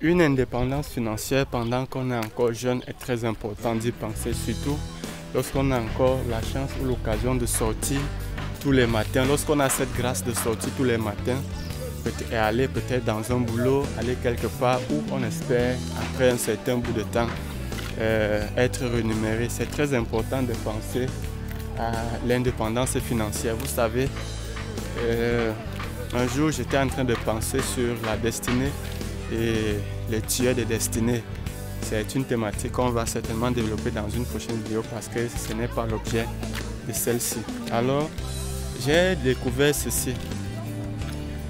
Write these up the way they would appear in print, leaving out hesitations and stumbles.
Une indépendance financière pendant qu'on est encore jeune est très important d'y penser, surtout lorsqu'on a encore la chance ou l'occasion de sortir tous les matins, lorsqu'on a cette grâce de sortir tous les matins et aller peut-être dans un boulot, aller quelque part où on espère après un certain bout de temps être rémunéré. C'est très important de penser à l'indépendance financière. Vous savez, un jour j'étais en train de penser sur la destinée et les tueurs de destinée. C'est une thématique qu'on va certainement développer dans une prochaine vidéo parce que ce n'est pas l'objet de celle-ci. Alors, j'ai découvert ceci.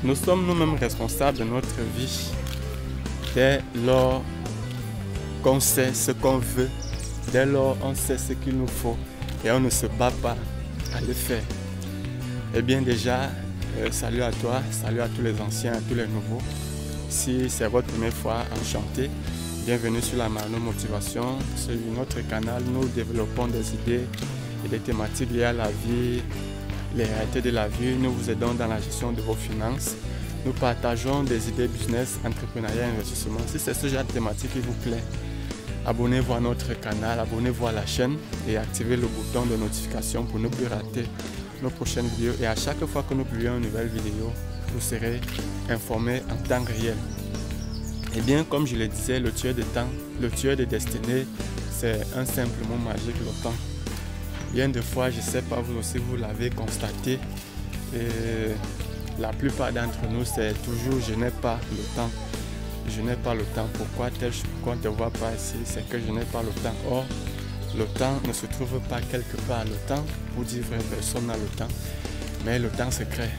Nous sommes nous-mêmes responsables de notre vie dès lors qu'on sait ce qu'on veut, dès lors on sait ce qu'il nous faut et on ne se bat pas à le faire. Eh bien déjà, salut à toi, salut à tous les anciens, à tous les nouveaux. Si c'est votre première fois, enchanté. Bienvenue sur la Marno Motivation. Sur notre canal, nous développons des idées et des thématiques liées à la vie, les réalités de la vie. Nous vous aidons dans la gestion de vos finances. Nous partageons des idées business, entrepreneuriat et investissement. Si c'est ce genre de thématique qui vous plaît, abonnez-vous à notre canal, abonnez-vous à la chaîne et activez le bouton de notification pour ne plus rater nos prochaines vidéos. Et à chaque fois que nous publions une nouvelle vidéo, vous serez informé en temps réel. Et bien, comme je le disais, le tueur de temps, le tueur de destinée, c'est un simple mot magique, le temps. Bien de fois, je ne sais pas, vous aussi, vous l'avez constaté, et la plupart d'entre nous, c'est toujours « je n'ai pas le temps ». Je n'ai pas le temps. Pourquoi on ne te voit pas ici? C'est que je n'ai pas le temps. Or, le temps ne se trouve pas quelque part. Le temps, pour dire vrai, personne n'a le temps, mais le temps se crée.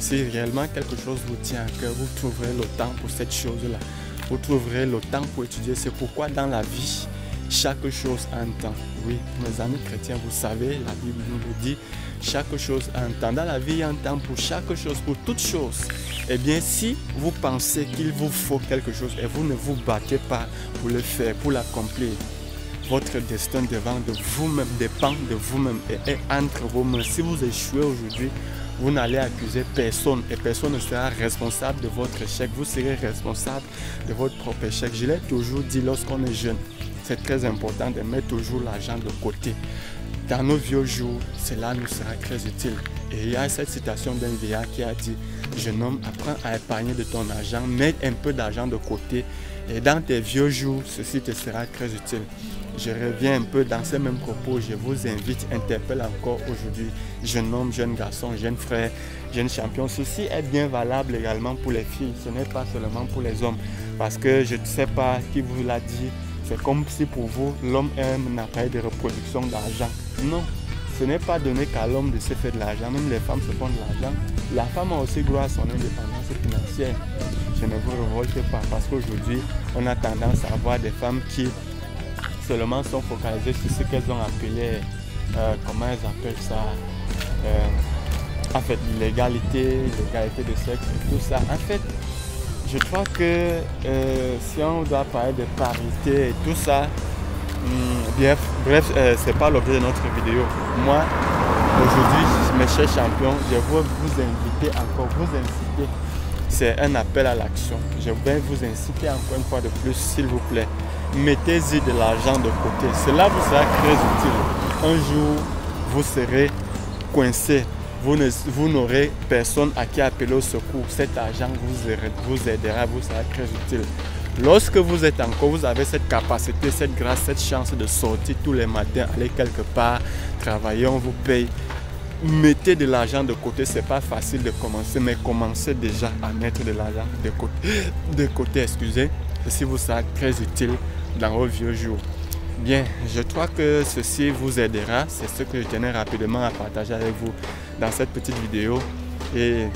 Si réellement quelque chose vous tient à cœur, vous trouverez le temps pour cette chose-là. Vous trouverez le temps pour étudier. C'est pourquoi dans la vie, chaque chose a un temps. Oui, mes amis chrétiens, vous savez, la Bible nous le dit, chaque chose a un temps. Dans la vie, il y a un temps pour chaque chose, pour toute chose. Eh bien, si vous pensez qu'il vous faut quelque chose et vous ne vous battez pas pour le faire, pour l'accomplir, votre destin devant de vous-même, dépend de vous-même et est entre vos mains. Si vous échouez aujourd'hui, vous n'allez accuser personne et personne ne sera responsable de votre échec. Vous serez responsable de votre propre échec. Je l'ai toujours dit lorsqu'on est jeune, c'est très important de mettre toujours l'argent de côté. Dans nos vieux jours, cela nous sera très utile. Et il y a cette citation d'un vieillard qui a dit « Jeune homme, apprends à épargner de ton argent, mets un peu d'argent de côté et dans tes vieux jours, ceci te sera très utile. » Je reviens un peu dans ces mêmes propos, je vous invite, interpelle encore aujourd'hui, jeune homme, jeune garçon, jeune frère, jeune champion. Ceci est bien valable également pour les filles, ce n'est pas seulement pour les hommes. Parce que je ne sais pas qui vous l'a dit, c'est comme si pour vous, l'homme aime un appareil de reproduction d'argent. Non, ce n'est pas donné qu'à l'homme de se faire de l'argent, même les femmes se font de l'argent. La femme a aussi droit à son indépendance financière. Je ne vous révolte pas parce qu'aujourd'hui, on a tendance à avoir des femmes qui seulement sont focalisées sur ce qu'elles ont appelé, comment elles appellent ça, en fait, l'égalité de sexe et tout ça. En fait, je crois que si on doit parler de parité et tout ça, bref, c'est pas l'objet de notre vidéo. Moi, aujourd'hui, mes chers champions, je veux vous inviter encore, vous inciter. C'est un appel à l'action. Je vais vous inciter encore une fois de plus, s'il vous plaît. Mettez-y de l'argent de côté. Cela vous sera très utile. Un jour, vous serez coincé. Vous n'aurez personne à qui appeler au secours. Cet argent vous aidera, vous sera très utile. Lorsque vous êtes encore, vous avez cette capacité, cette grâce, cette chance de sortir tous les matins, aller quelque part, travailler, on vous paye. Mettez de l'argent de côté, c'est pas facile de commencer, mais commencez déjà à mettre de l'argent de côté, excusez. Ceci vous sera très utile dans vos vieux jours. Bien, je crois que ceci vous aidera. C'est ce que je tenais rapidement à partager avec vous dans cette petite vidéo. Et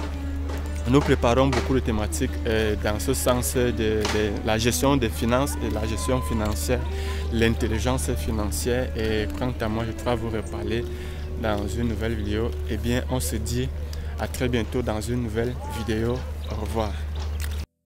nous préparons beaucoup de thématiques dans ce sens de la gestion des finances et la gestion financière, l'intelligence financière. Et quant à moi, je crois vous reparler dans une nouvelle vidéo. Eh bien, on se dit à très bientôt dans une nouvelle vidéo. Au revoir.